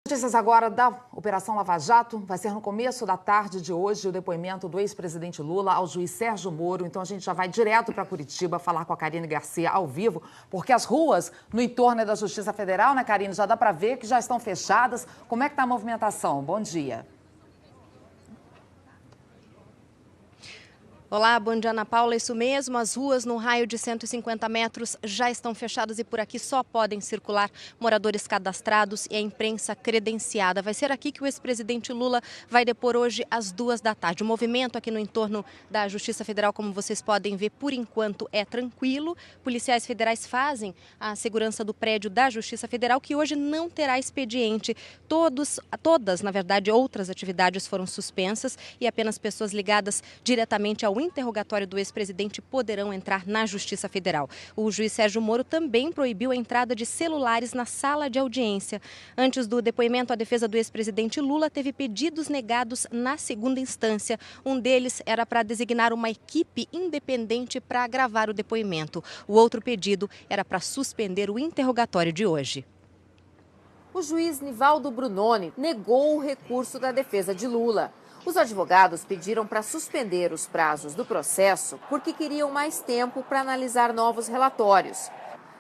Notícias agora da Operação Lava Jato. Vai ser no começo da tarde de hoje o depoimento do ex-presidente Lula ao juiz Sérgio Moro. Então a gente já vai direto para Curitiba falar com a Karine Garcia ao vivo, porque as ruas no entorno da Justiça Federal, né, Karine, já dá para ver que já estão fechadas. Como é que está a movimentação? Bom dia. Olá, bom dia, Ana Paula. Isso mesmo, as ruas no raio de 150 metros já estão fechadas e por aqui só podem circular moradores cadastrados e a imprensa credenciada. Vai ser aqui que o ex-presidente Lula vai depor hoje às 2 da tarde. O movimento aqui no entorno da Justiça Federal, como vocês podem ver, por enquanto é tranquilo. Policiais federais fazem a segurança do prédio da Justiça Federal, que hoje não terá expediente. Todas, na verdade, outras atividades foram suspensas e apenas pessoas ligadas diretamente ao interrogatório do ex-presidente poderão entrar na Justiça Federal. O juiz Sérgio Moro também proibiu a entrada de celulares na sala de audiência. Antes do depoimento, a defesa do ex-presidente Lula teve pedidos negados na segunda instância. Um deles era para designar uma equipe independente para gravar o depoimento. O outro pedido era para suspender o interrogatório de hoje. O juiz Nivaldo Brunoni negou o recurso da defesa de Lula. Os advogados pediram para suspender os prazos do processo porque queriam mais tempo para analisar novos relatórios.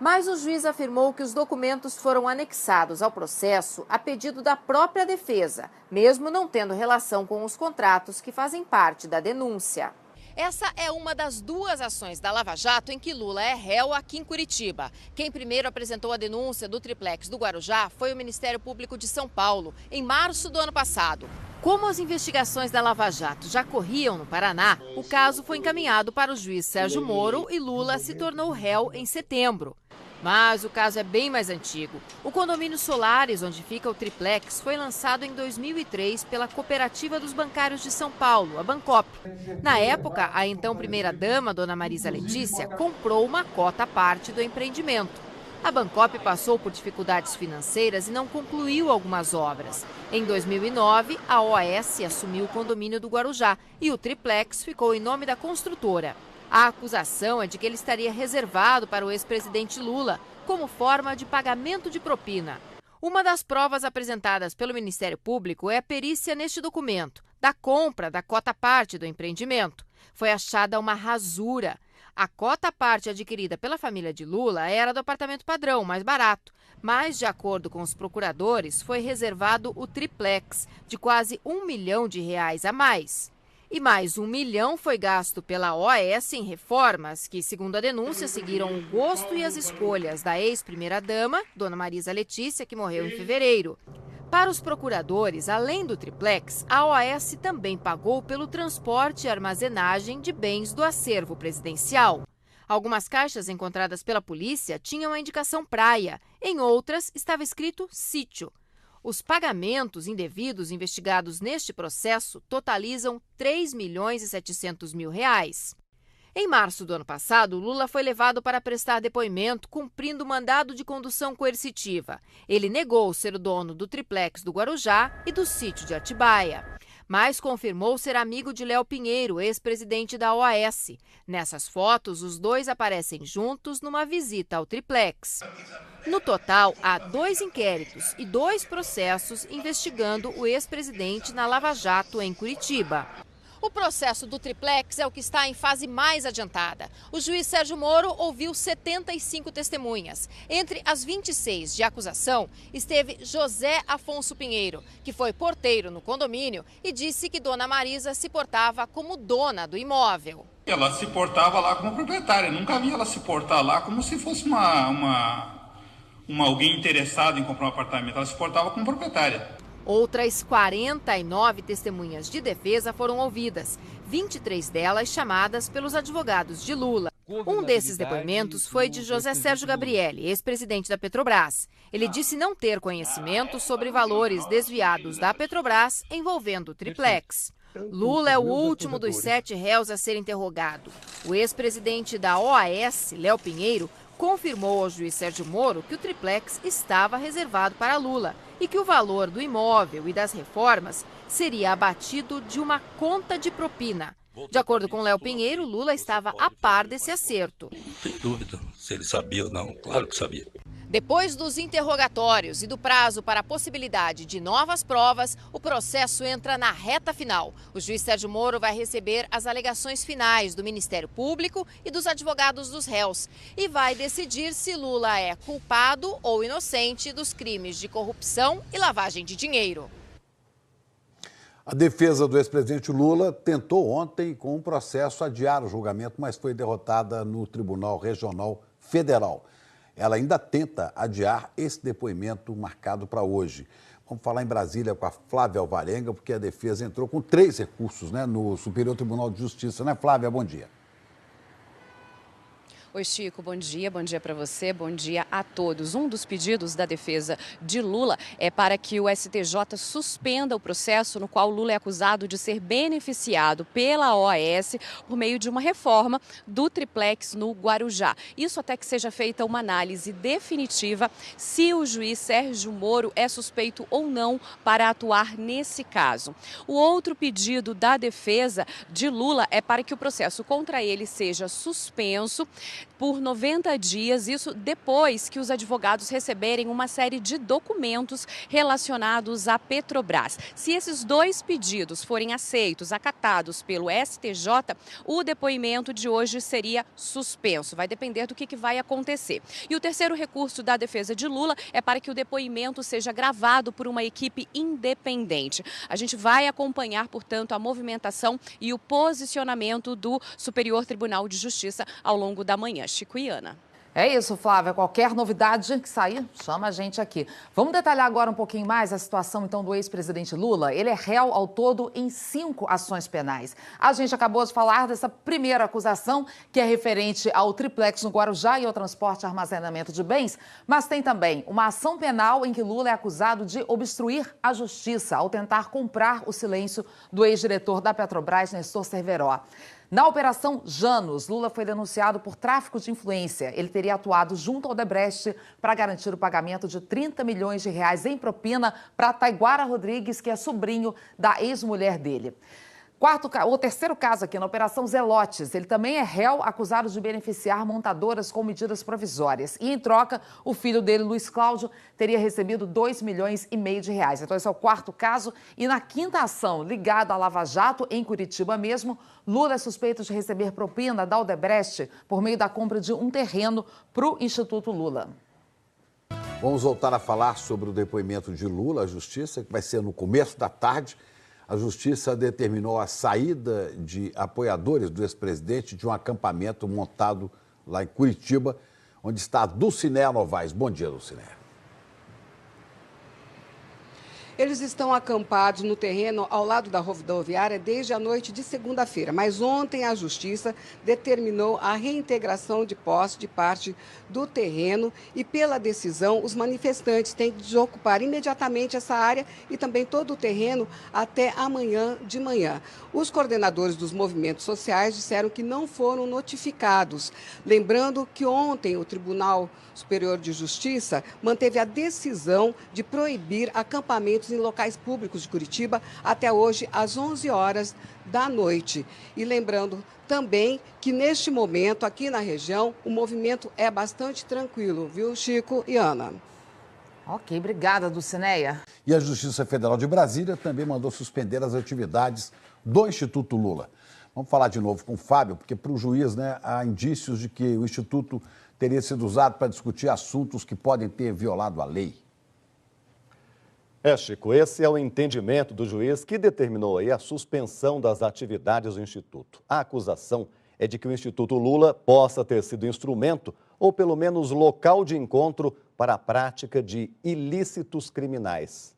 Mas o juiz afirmou que os documentos foram anexados ao processo a pedido da própria defesa, mesmo não tendo relação com os contratos que fazem parte da denúncia. Essa é uma das duas ações da Lava Jato em que Lula é réu aqui em Curitiba. Quem primeiro apresentou a denúncia do triplex do Guarujá foi o Ministério Público de São Paulo, em março do ano passado. Como as investigações da Lava Jato já corriam no Paraná, o caso foi encaminhado para o juiz Sérgio Moro e Lula se tornou réu em setembro. Mas o caso é bem mais antigo. O condomínio Solares, onde fica o triplex, foi lançado em 2003 pela Cooperativa dos Bancários de São Paulo, a Bancop. Na época, a então primeira-dama, dona Marisa Letícia, comprou uma cota à parte do empreendimento. A Bancop passou por dificuldades financeiras e não concluiu algumas obras. Em 2009, a OAS assumiu o condomínio do Guarujá e o triplex ficou em nome da construtora. A acusação é de que ele estaria reservado para o ex-presidente Lula, como forma de pagamento de propina. Uma das provas apresentadas pelo Ministério Público é a perícia neste documento, da compra da cota-parte do empreendimento. Foi achada uma rasura. A cota-parte adquirida pela família de Lula era do apartamento padrão, mais barato. Mas, de acordo com os procuradores, foi reservado o triplex, de quase R$1 milhão a mais. E mais R$1 milhão foi gasto pela OAS em reformas que, segundo a denúncia, seguiram o gosto e as escolhas da ex-primeira-dama, dona Marisa Letícia, que morreu em fevereiro. Para os procuradores, além do triplex, a OAS também pagou pelo transporte e armazenagem de bens do acervo presidencial. Algumas caixas encontradas pela polícia tinham a indicação praia, em outras estava escrito sítio. Os pagamentos indevidos investigados neste processo totalizam R$3.700.000. Em março do ano passado, Lula foi levado para prestar depoimento cumprindo o mandado de condução coercitiva. Ele negou ser o dono do triplex do Guarujá e do sítio de Atibaia, mas confirmou ser amigo de Léo Pinheiro, ex-presidente da OAS. Nessas fotos, os dois aparecem juntos numa visita ao triplex. No total, há 2 inquéritos e 2 processos investigando o ex-presidente na Lava Jato em Curitiba. O processo do triplex é o que está em fase mais adiantada. O juiz Sérgio Moro ouviu 75 testemunhas. Entre as 26 de acusação esteve José Afonso Pinheiro, que foi porteiro no condomínio e disse que dona Marisa se portava como dona do imóvel. Ela se portava lá como proprietária, nunca vi ela se portar lá como se fosse alguém interessado em comprar um apartamento. Ela se portava como proprietária. Outras 49 testemunhas de defesa foram ouvidas, 23 delas chamadas pelos advogados de Lula. Um desses depoimentos foi de José Sérgio Gabrielli, ex-presidente da Petrobras. Ele disse não ter conhecimento sobre valores desviados da Petrobras envolvendo o triplex. Lula é o último dos 7 réus a ser interrogado. O ex-presidente da OAS, Léo Pinheiro, confirmou ao juiz Sérgio Moro que o triplex estava reservado para Lula e que o valor do imóvel e das reformas seria abatido de uma conta de propina. De acordo com Léo Pinheiro, Lula estava a par desse acerto. Não tem dúvida se ele sabia ou não, claro que sabia. Depois dos interrogatórios e do prazo para a possibilidade de novas provas, o processo entra na reta final. O juiz Sérgio Moro vai receber as alegações finais do Ministério Público e dos advogados dos réus e vai decidir se Lula é culpado ou inocente dos crimes de corrupção e lavagem de dinheiro. A defesa do ex-presidente Lula tentou ontem, com um processo, adiar o julgamento, mas foi derrotada no Tribunal Regional Federal. Ela ainda tenta adiar esse depoimento marcado para hoje. Vamos falar em Brasília com a Flávia Alvarenga, porque a defesa entrou com 3 recursos, no Superior Tribunal de Justiça. Flávia? Bom dia. Oi, Chico, bom dia para você, bom dia a todos. Um dos pedidos da defesa de Lula é para que o STJ suspenda o processo no qual Lula é acusado de ser beneficiado pela OAS por meio de uma reforma do triplex no Guarujá. Isso até que seja feita uma análise definitiva se o juiz Sérgio Moro é suspeito ou não para atuar nesse caso. O outro pedido da defesa de Lula é para que o processo contra ele seja suspenso por 90 dias, isso depois que os advogados receberem uma série de documentos relacionados à Petrobras. Se esses 2 pedidos forem aceitos, acatados pelo STJ, o depoimento de hoje seria suspenso. Vai depender do que vai acontecer. E o terceiro recurso da defesa de Lula é para que o depoimento seja gravado por uma equipe independente. A gente vai acompanhar, portanto, a movimentação e o posicionamento do Superior Tribunal de Justiça ao longo da manhã. Chico e Ana. É isso, Flávia. Qualquer novidade que sair, chama a gente aqui. Vamos detalhar agora um pouquinho mais a situação, então, do ex-presidente Lula. Ele é réu ao todo em 5 ações penais. A gente acabou de falar dessa primeira acusação, que é referente ao triplex no Guarujá e ao transporte e armazenamento de bens, mas tem também uma ação penal em que Lula é acusado de obstruir a justiça ao tentar comprar o silêncio do ex-diretor da Petrobras, Nestor Cerveró. Na Operação Janus, Lula foi denunciado por tráfico de influência. Ele teria atuado junto ao Odebrecht para garantir o pagamento de 30 milhões de reais em propina para Taiguara Rodrigues, que é sobrinho da ex-mulher dele. O terceiro caso aqui, na Operação Zelotes, ele também é réu acusado de beneficiar montadoras com medidas provisórias. E, em troca, o filho dele, Luiz Cláudio, teria recebido 2,5 milhões de reais. Então, esse é o 4º caso. E na 5ª ação, ligada à Lava Jato, em Curitiba mesmo, Lula é suspeito de receber propina da Odebrecht por meio da compra de um terreno para o Instituto Lula. Vamos voltar a falar sobre o depoimento de Lula à Justiça, que vai ser no começo da tarde. A Justiça determinou a saída de apoiadores do ex-presidente de um acampamento montado lá em Curitiba, onde está a Dulcinea Novaes. Bom dia, Dulcinea. Eles estão acampados no terreno ao lado da rodoviária desde a noite de segunda-feira, mas ontem a Justiça determinou a reintegração de posse de parte do terreno e, pela decisão, os manifestantes têm que desocupar imediatamente essa área e também todo o terreno até amanhã de manhã. Os coordenadores dos movimentos sociais disseram que não foram notificados. Lembrando que ontem o Tribunal Superior de Justiça manteve a decisão de proibir acampamentos em locais públicos de Curitiba até hoje às 11 horas da noite. E lembrando também que neste momento aqui na região o movimento é bastante tranquilo, viu, Chico e Ana? Ok, obrigada, Dulcinea. E a Justiça Federal de Brasília também mandou suspender as atividades do Instituto Lula. Vamos falar de novo com o Fábio, porque para o juiz, há indícios de que o Instituto teria sido usado para discutir assuntos que podem ter violado a lei. Chico, esse é o entendimento do juiz que determinou aí a suspensão das atividades do Instituto. A acusação é de que o Instituto Lula possa ter sido instrumento ou pelo menos local de encontro para a prática de ilícitos criminais.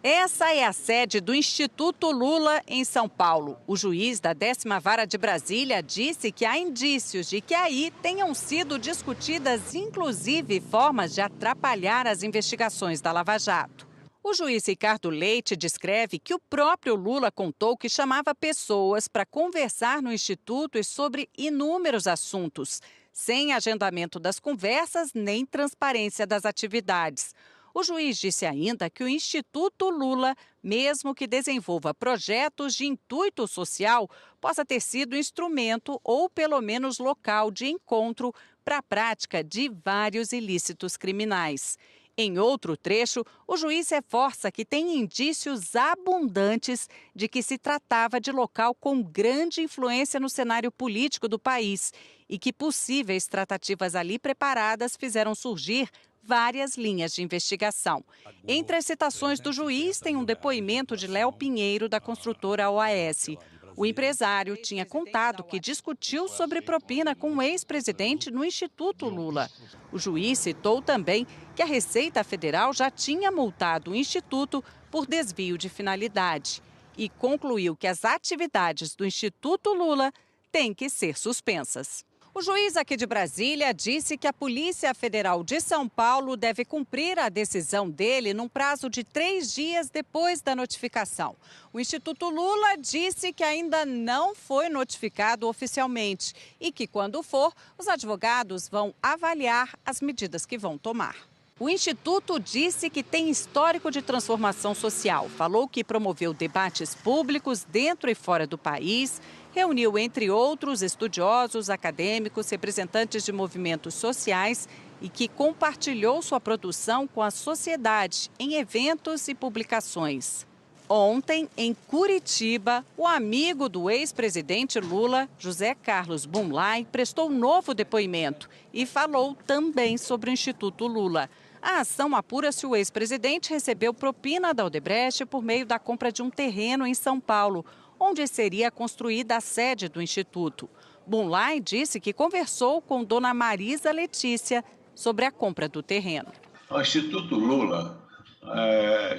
Essa é a sede do Instituto Lula, em São Paulo. O juiz da 10ª Vara de Brasília disse que há indícios de que aí tenham sido discutidas, inclusive, formas de atrapalhar as investigações da Lava Jato. O juiz Ricardo Leite descreve que o próprio Lula contou que chamava pessoas para conversar no Instituto e sobre inúmeros assuntos, sem agendamento das conversas nem transparência das atividades. O juiz disse ainda que o Instituto Lula, mesmo que desenvolva projetos de intuito social, possa ter sido instrumento ou pelo menos local de encontro para a prática de vários ilícitos criminais. Em outro trecho, o juiz reforça que tem indícios abundantes de que se tratava de local com grande influência no cenário político do país e que possíveis tratativas ali preparadas fizeram surgir várias linhas de investigação. Entre as citações do juiz tem um depoimento de Léo Pinheiro, da construtora OAS. O empresário tinha contado que discutiu sobre propina com o ex-presidente no Instituto Lula. O juiz citou também que a Receita Federal já tinha multado o Instituto por desvio de finalidade e concluiu que as atividades do Instituto Lula têm que ser suspensas. O juiz aqui de Brasília disse que a Polícia Federal de São Paulo deve cumprir a decisão dele num prazo de 3 dias depois da notificação. O Instituto Lula disse que ainda não foi notificado oficialmente e que, quando for, os advogados vão avaliar as medidas que vão tomar. O Instituto disse que tem histórico de transformação social. Falou que promoveu debates públicos dentro e fora do país, reuniu, entre outros, estudiosos, acadêmicos, representantes de movimentos sociais e que compartilhou sua produção com a sociedade em eventos e publicações. Ontem, em Curitiba, o amigo do ex-presidente Lula, José Carlos Bunlai, prestou um novo depoimento e falou também sobre o Instituto Lula. A ação apura se o ex-presidente recebeu propina da Odebrecht por meio da compra de um terreno em São Paulo, onde seria construída a sede do Instituto. Bunlai disse que conversou com dona Marisa Letícia sobre a compra do terreno. O Instituto Lula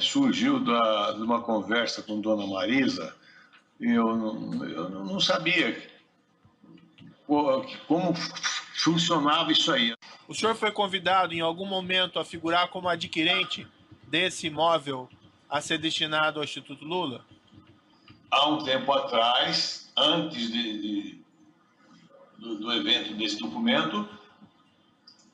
surgiu de uma conversa com dona Marisa e eu não sabia como funcionava isso aí. O senhor foi convidado em algum momento a figurar como adquirente desse imóvel a ser destinado ao Instituto Lula? Há um tempo atrás, antes do evento desse documento,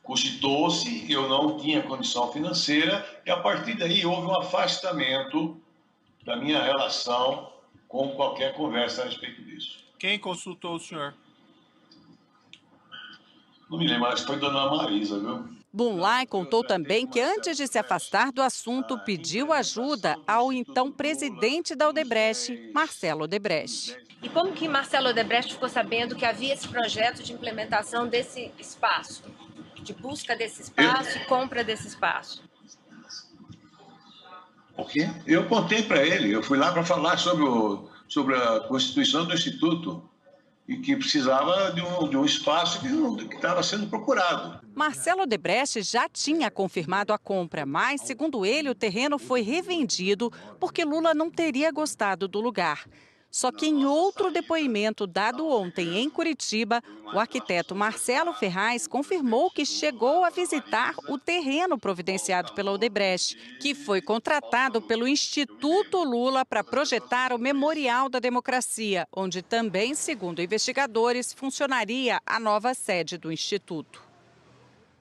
cogitou-se, eu não tinha condição financeira e a partir daí houve um afastamento da minha relação com qualquer conversa a respeito disso. Quem consultou o senhor? Não me lembro, mas foi dona Marisa, viu? Bunlai contou também que antes de se afastar do assunto, pediu ajuda ao então presidente da Odebrecht, Marcelo Odebrecht. E como que Marcelo Odebrecht ficou sabendo que havia esse projeto de implementação desse espaço? De busca desse espaço e compra desse espaço? O quê? Eu contei para ele, eu fui lá para falar sobre a constituição do Instituto e que precisava de um espaço que estava sendo procurado. Marcelo Odebrecht já tinha confirmado a compra, mas, segundo ele, o terreno foi revendido porque Lula não teria gostado do lugar. Só que em outro depoimento dado ontem em Curitiba, o arquiteto Marcelo Ferraz confirmou que chegou a visitar o terreno providenciado pela Odebrecht, que foi contratado pelo Instituto Lula para projetar o Memorial da Democracia, onde também, segundo investigadores, funcionaria a nova sede do Instituto.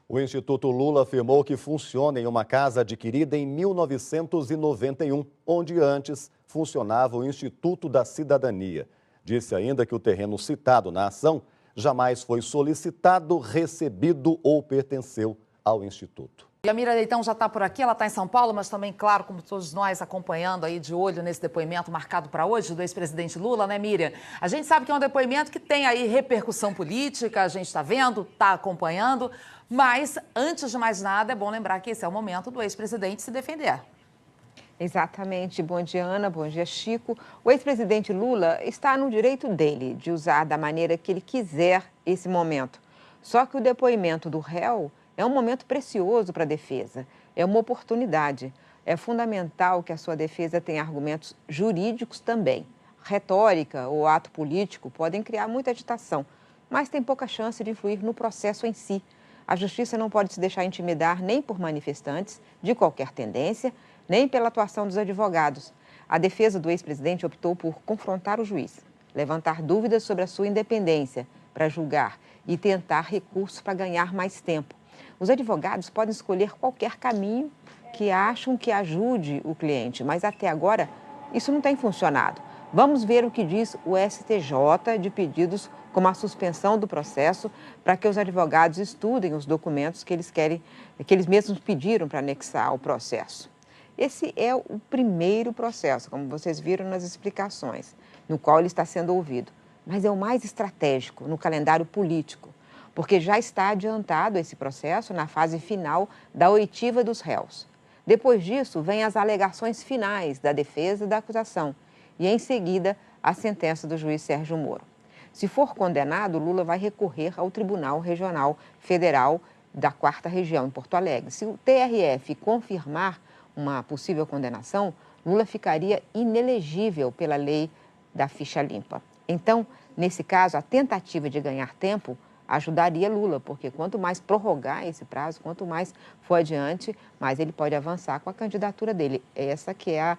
O Instituto Lula afirmou que funciona em uma casa adquirida em 1991, onde antes funcionava o Instituto da Cidadania. Disse ainda que o terreno citado na ação jamais foi solicitado, recebido ou pertenceu ao Instituto. E a Mira Leitão já está por aqui, ela está em São Paulo, mas também, claro, como todos nós, acompanhando aí de olho nesse depoimento marcado para hoje do ex-presidente Lula, né, Miriam? A gente sabe que é um depoimento que tem aí repercussão política, a gente está vendo, está acompanhando, mas, antes de mais nada, é bom lembrar que esse é o momento do ex-presidente se defender. Exatamente. Bom dia, Ana. Bom dia, Chico. O ex-presidente Lula está no direito dele de usar da maneira que ele quiser esse momento. Só que o depoimento do réu é um momento precioso para a defesa. É uma oportunidade. É fundamental que a sua defesa tenha argumentos jurídicos também. Retórica ou ato político podem criar muita agitação, mas tem pouca chance de influir no processo em si. A justiça não pode se deixar intimidar nem por manifestantes de qualquer tendência, nem pela atuação dos advogados. A defesa do ex-presidente optou por confrontar o juiz, levantar dúvidas sobre a sua independência para julgar e tentar recursos para ganhar mais tempo. Os advogados podem escolher qualquer caminho que acham que ajude o cliente, mas até agora isso não tem funcionado. Vamos ver o que diz o STJ de pedidos como a suspensão do processo para que os advogados estudem os documentos que eles mesmos pediram para anexar ao processo. Esse é o primeiro processo, como vocês viram nas explicações, no qual ele está sendo ouvido. Mas é o mais estratégico no calendário político, porque já está adiantado esse processo na fase final da oitiva dos réus. Depois disso, vêm as alegações finais da defesa e da acusação e, em seguida, a sentença do juiz Sérgio Moro. Se for condenado, Lula vai recorrer ao Tribunal Regional Federal da 4ª Região, em Porto Alegre. Se o TRF confirmar uma possível condenação, Lula ficaria inelegível pela lei da ficha limpa. Então, nesse caso, a tentativa de ganhar tempo ajudaria Lula, porque quanto mais prorrogar esse prazo, quanto mais for adiante, mais ele pode avançar com a candidatura dele. Essa que é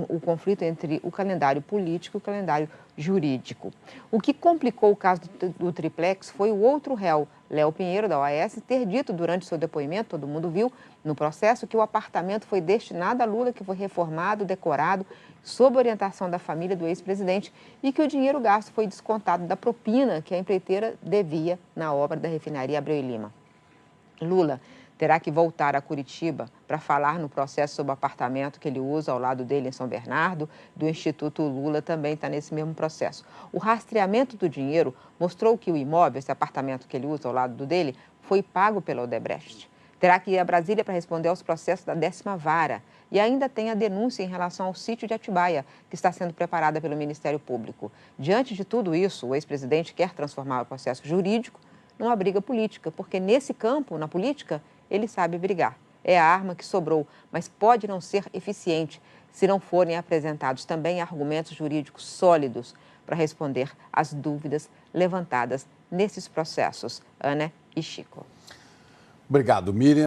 o conflito entre o calendário político e o calendário jurídico. O que complicou o caso do triplex foi o outro réu, Léo Pinheiro, da OAS, ter dito durante seu depoimento, todo mundo viu no processo, que o apartamento foi destinado a Lula, que foi reformado, decorado, sob orientação da família do ex-presidente, e que o dinheiro gasto foi descontado da propina que a empreiteira devia na obra da refinaria Abreu e Lima. Lula terá que voltar a Curitiba para falar no processo sobre o apartamento que ele usa ao lado dele em São Bernardo. Do Instituto Lula também está nesse mesmo processo. O rastreamento do dinheiro mostrou que o imóvel, esse apartamento que ele usa ao lado dele, foi pago pela Odebrecht. Terá que ir a Brasília para responder aos processos da 10ª Vara. E ainda tem a denúncia em relação ao sítio de Atibaia, que está sendo preparada pelo Ministério Público. Diante de tudo isso, o ex-presidente quer transformar o processo jurídico numa briga política, porque nesse campo, na política, ele sabe brigar. É a arma que sobrou, mas pode não ser eficiente se não forem apresentados também argumentos jurídicos sólidos para responder às dúvidas levantadas nesses processos. Ana e Chico. Obrigado, Miriam.